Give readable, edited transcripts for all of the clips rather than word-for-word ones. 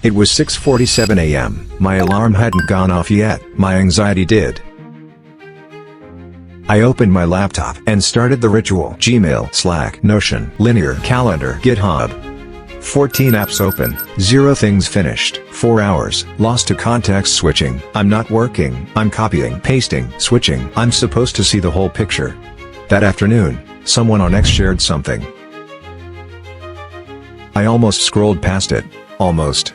It was 6:47 a.m. My alarm hadn't gone off yet, my anxiety did. I opened my laptop and started the ritual. Gmail, Slack, Notion, Linear, Calendar, GitHub. 14 apps open, 0 things finished, 4 hours, lost to context switching. I'm not working, I'm copying, pasting, switching. I'm supposed to see the whole picture. That afternoon, someone on X shared something. I almost scrolled past it. Almost.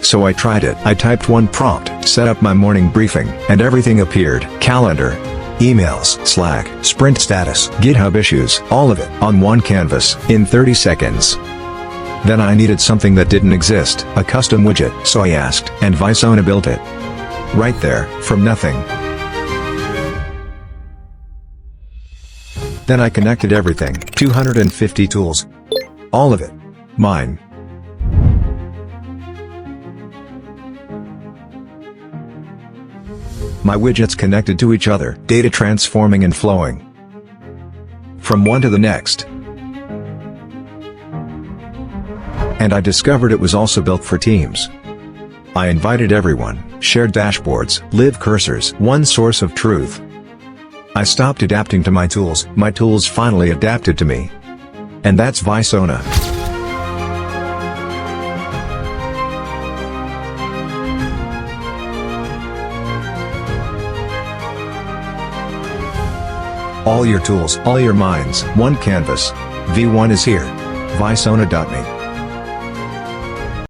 So I tried it. I typed one prompt, set up my morning briefing, and everything appeared. Calendar, emails, Slack, sprint status, GitHub issues, all of it on one canvas, in 30 seconds. Then I needed something that didn't exist, a custom widget, so I asked, and Visona built it. Right there, from nothing. Then I connected everything, 250 tools. All of it. Mine. My widgets connected to each other, data transforming and flowing from one to the next. And I discovered it was also built for teams. I invited everyone, shared dashboards, live cursors, one source of truth. I stopped adapting to my tools finally adapted to me. And that's Visona. All your tools, all your minds, one canvas. V1 is here. Visona.me